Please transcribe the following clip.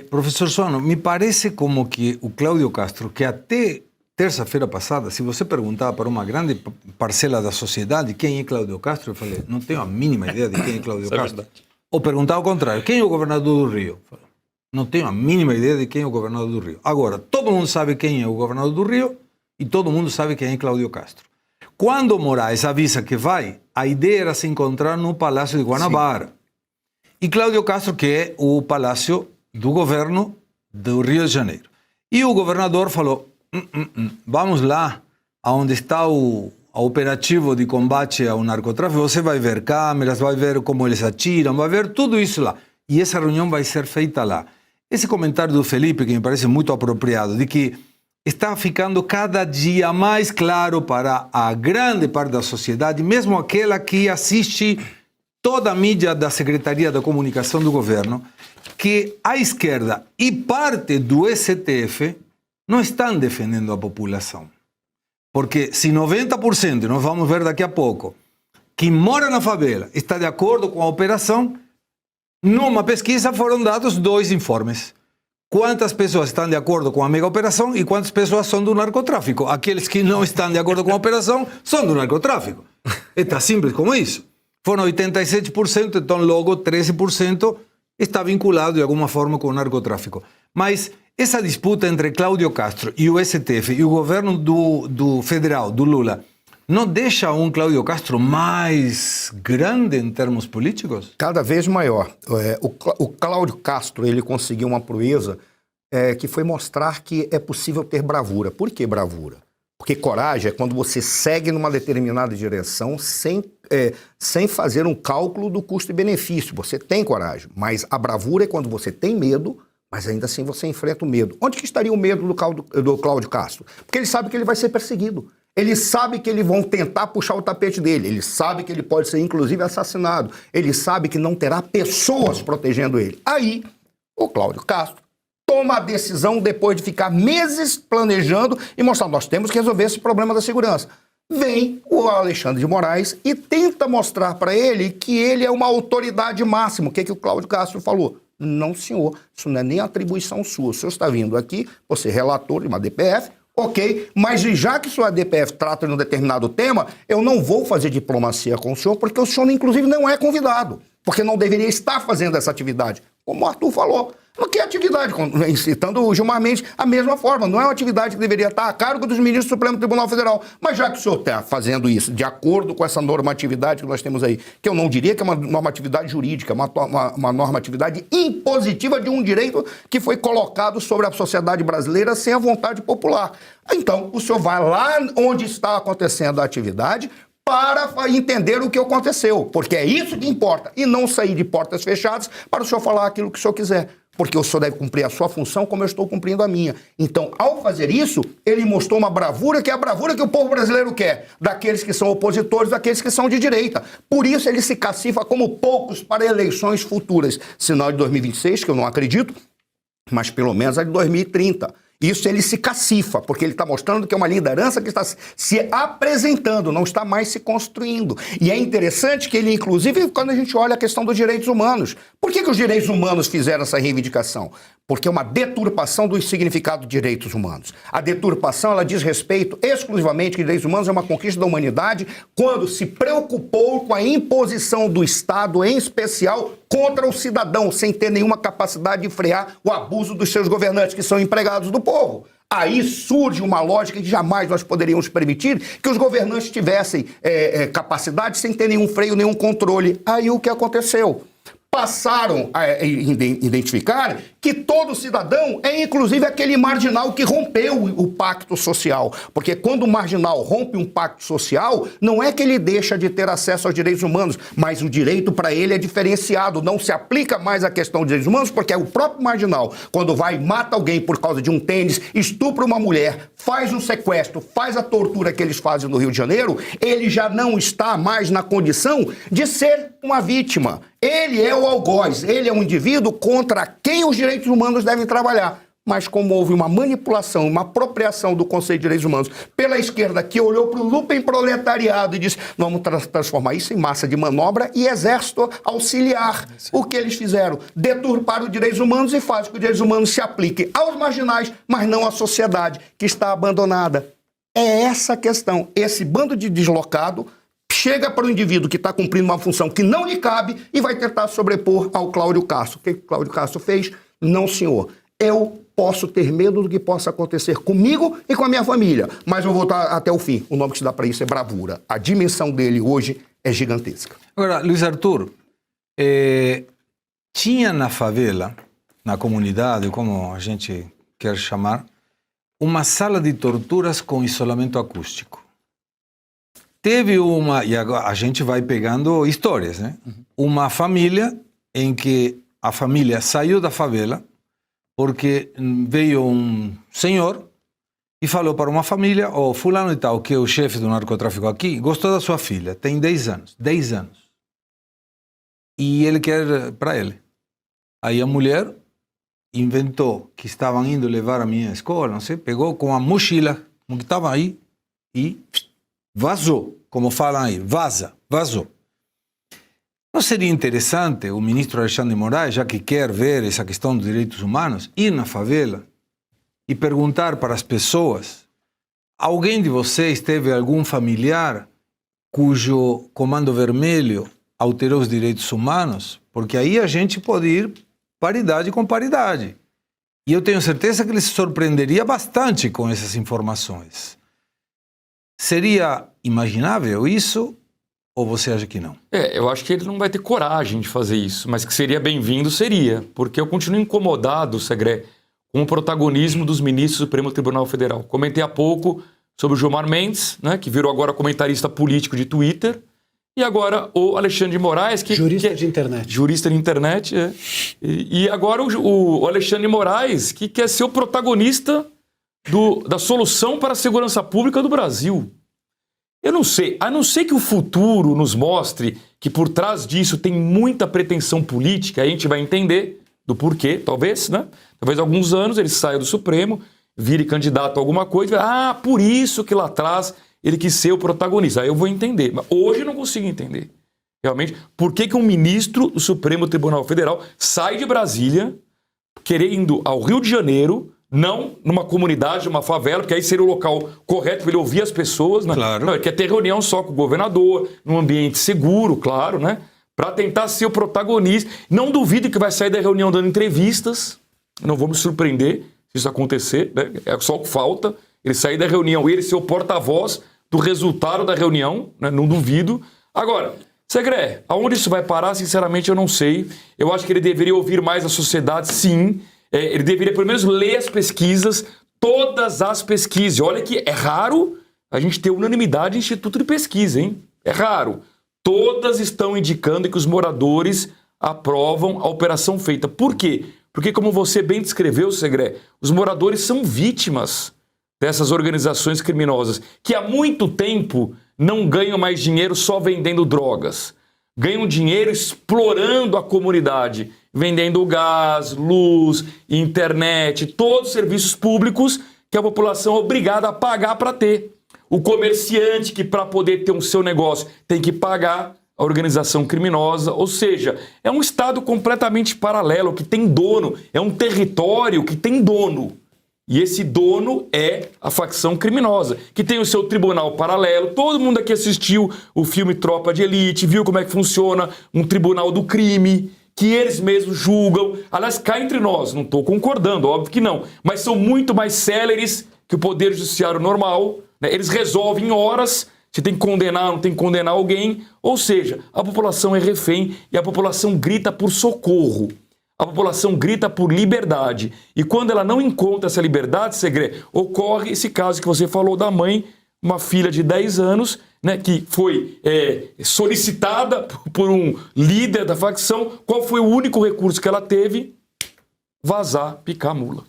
Professor Suano, me parece como que o Cláudio Castro, que até terça-feira passada, se você perguntava para uma grande parcela da sociedade quem é Cláudio Castro, eu falei, não tenho a mínima ideia de quem é Cláudio Castro. Ou perguntava ao contrário, quem é o governador do Rio? Eu falei, não tenho a mínima ideia de quem é o governador do Rio. Agora, todo mundo sabe quem é o governador do Rio e todo mundo sabe quem é Cláudio Castro. Quando Moraes avisa que vai, a ideia era se encontrar no Palácio de Guanabara. Sim. E Cláudio Castro, que é o palácio do governo do Rio de Janeiro. E o governador falou, vamos lá, onde está o operativo de combate ao narcotráfico, você vai ver câmeras, vai ver como eles atiram, vai ver tudo isso lá. E essa reunião vai ser feita lá. Esse comentário do Felipe, que me parece muito apropriado, de que está ficando cada dia mais claro para a grande parte da sociedade, mesmo aquela que assiste toda a mídia da Secretaria da Comunicação do governo, que a esquerda e parte do STF não estão defendendo a população. Porque se 90%, nós vamos ver daqui a pouco, que mora na favela está de acordo com a operação, numa pesquisa foram dados 2 informes. Quantas pessoas estão de acordo com a mega operação e quantas pessoas são do narcotráfico. Aqueles que não estão de acordo com a operação são do narcotráfico. É tão simples como isso. Foram 87%, então logo 13% está vinculado de alguma forma com o narcotráfico. Mas essa disputa entre Cláudio Castro e o STF e o governo do federal, do Lula, não deixa um Cláudio Castro mais grande em termos políticos? Cada vez maior. O Cláudio Castro, ele conseguiu uma proeza que foi mostrar que é possível ter bravura. Por que bravura? Porque coragem é quando você segue numa determinada direção sem fazer um cálculo do custo e benefício. Você tem coragem, mas a bravura é quando você tem medo, mas ainda assim você enfrenta o medo. Onde que estaria o medo do Cláudio Castro? Porque ele sabe que ele vai ser perseguido. Ele sabe que eles vão tentar puxar o tapete dele. Ele sabe que ele pode ser, inclusive, assassinado. Ele sabe que não terá pessoas protegendo ele. Aí, o Cláudio Castro toma a decisão depois de ficar meses planejando e mostrar, nós temos que resolver esse problema da segurança. Vem o Alexandre de Moraes e tenta mostrar para ele que ele é uma autoridade máxima. O que o Cláudio Castro falou? Não, senhor, isso não é nem atribuição sua. O senhor está vindo aqui, você é relator de uma DPF, ok, mas já que sua DPF trata de um determinado tema, eu não vou fazer diplomacia com o senhor, porque o senhor, inclusive, não é convidado, porque não deveria estar fazendo essa atividade. Como o Arthur falou, que é atividade, citando o Gilmar Mendes, a mesma forma, não é uma atividade que deveria estar a cargo dos ministros do Supremo Tribunal Federal. Mas já que o senhor está fazendo isso de acordo com essa normatividade que nós temos aí, que eu não diria que é uma normatividade jurídica, uma normatividade impositiva de um direito que foi colocado sobre a sociedade brasileira sem a vontade popular. Então, o senhor vai lá onde está acontecendo a atividade para entender o que aconteceu, porque é isso que importa, e não sair de portas fechadas para o senhor falar aquilo que o senhor quiser. Porque o senhor deve cumprir a sua função como eu estou cumprindo a minha. Então, ao fazer isso, ele mostrou uma bravura que é a bravura que o povo brasileiro quer, daqueles que são opositores, daqueles que são de direita. Por isso ele se cacifa como poucos para eleições futuras. Se não de 2026, que eu não acredito, mas pelo menos a de 2030. Isso ele se cacifa, porque ele está mostrando que é uma liderança que está se apresentando, não está mais se construindo. E é interessante que ele, inclusive, quando a gente olha a questão dos direitos humanos, por que os direitos humanos fizeram essa reivindicação? Porque é uma deturpação do significado de direitos humanos. A deturpação, ela diz respeito exclusivamente que direitos humanos é uma conquista da humanidade quando se preocupou com a imposição do Estado, em especial contra o cidadão, sem ter nenhuma capacidade de frear o abuso dos seus governantes, que são empregados do povo. Aí surge uma lógica que jamais nós poderíamos permitir que os governantes tivessem capacidade sem ter nenhum freio, nenhum controle. Aí o que aconteceu? Passaram a identificar que todo cidadão é inclusive aquele marginal que rompeu o pacto social. Porque quando o marginal rompe um pacto social, não é que ele deixa de ter acesso aos direitos humanos, mas o direito para ele é diferenciado. Não se aplica mais a questão de direitos humanos, porque é o próprio marginal, quando vai e mata alguém por causa de um tênis, estupra uma mulher, faz um sequestro, faz a tortura que eles fazem no Rio de Janeiro, ele já não está mais na condição de ser uma vítima. Ele é o algoz, ele é um indivíduo contra quem os direitos humanos devem trabalhar. mas como houve uma manipulação, uma apropriação do Conselho de Direitos Humanos pela esquerda, que olhou para o lumpenproletariado e disse, vamos transformar isso em massa de manobra e exército auxiliar. O que eles fizeram? Deturparam os direitos humanos e faz que os direitos humanos se apliquem aos marginais, mas não à sociedade, que está abandonada. É essa a questão. Esse bando de deslocado chega para o indivíduo que está cumprindo uma função que não lhe cabe e vai tentar sobrepor ao Cláudio Castro. O que o Cláudio Castro fez? Não, senhor. Eu posso ter medo do que possa acontecer comigo e com a minha família, mas eu vou estar até o fim. O nome que se dá para isso é bravura. A dimensão dele hoje é gigantesca. Agora, Luiz Arthur, tinha na favela, na comunidade, como a gente quer chamar, uma sala de torturas com isolamento acústico. Teve uma, e agora a gente vai pegando histórias, né? Uma família em que a família saiu da favela porque veio um senhor e falou para uma família, fulano e tal, que é o chefe do narcotráfico aqui, gostou da sua filha, tem 10 anos. E ele quer para ele. Aí a mulher inventou que estavam indo levar a minha escola, não sei, pegou com a mochila, que estava aí, e vazou, como falam aí, vazou. Não seria interessante o ministro Alexandre de Moraes, já que quer ver essa questão dos direitos humanos, ir na favela e perguntar para as pessoas, alguém de vocês teve algum familiar cujo Comando Vermelho alterou os direitos humanos? Porque aí a gente pode ir paridade com paridade. E eu tenho certeza que ele se surpreenderia bastante com essas informações. Seria imaginável isso? Ou você acha que não? Eu acho que ele não vai ter coragem de fazer isso, mas que seria bem-vindo, seria. Porque eu continuo incomodado, Segré, com o protagonismo dos ministros do Supremo Tribunal Federal. Comentei há pouco sobre o Gilmar Mendes, né, que virou agora comentarista político de Twitter, e agora o Alexandre de Moraes, jurista de internet. Jurista de internet, é. E agora o Alexandre de Moraes, que quer ser o protagonista da solução para a segurança pública do Brasil. Eu não sei, a não ser que o futuro nos mostre que por trás disso tem muita pretensão política, a gente vai entender do porquê, talvez, né? Talvez alguns anos ele saia do Supremo, vire candidato a alguma coisa, por isso que lá atrás ele quis ser o protagonista. Aí eu vou entender, mas hoje eu não consigo entender. Realmente, por que um ministro do Supremo Tribunal Federal sai de Brasília, querendo ao Rio de Janeiro, não numa comunidade, numa favela, porque aí seria o local correto para ele ouvir as pessoas, né? Claro. Não, ele quer ter reunião só com o governador, num ambiente seguro, claro, né? Para tentar ser o protagonista. Não duvido que vai sair da reunião dando entrevistas, não vou me surpreender se isso acontecer, né? É só o que falta, ele sair da reunião e ele ser o porta-voz do resultado da reunião, né? Não duvido. Agora, Segré, aonde isso vai parar, sinceramente eu não sei. Eu acho que ele deveria ouvir mais a sociedade, sim. Ele deveria pelo menos ler as pesquisas, todas as pesquisas. Olha que é raro a gente ter unanimidade em instituto de pesquisa, hein? É raro. Todas estão indicando que os moradores aprovam a operação feita. Por quê? Porque, como você bem descreveu, Segré, os moradores são vítimas dessas organizações criminosas que há muito tempo não ganham mais dinheiro só vendendo drogas. Ganham dinheiro explorando a comunidade, vendendo gás, luz, internet, todos os serviços públicos que a população é obrigada a pagar para ter. O comerciante que, para poder ter o seu negócio, tem que pagar a organização criminosa. Ou seja, é um estado completamente paralelo, que tem dono, é um território que tem dono. E esse dono é a facção criminosa, que tem o seu tribunal paralelo. Todo mundo aqui assistiu o filme Tropa de Elite, viu como é que funciona um tribunal do crime, que eles mesmos julgam. Aliás, cá entre nós, não estou concordando, óbvio que não, mas são muito mais céleres que o Poder Judiciário normal, né? Eles resolvem em horas se tem que condenar, não tem que condenar alguém. Ou seja, a população é refém e a população grita por socorro. A população grita por liberdade. E quando ela não encontra essa liberdade, Segré, ocorre esse caso que você falou da mãe, uma filha de 10 anos, né, que foi solicitada por um líder da facção. Qual foi o único recurso que ela teve? Vazar, picar a mula.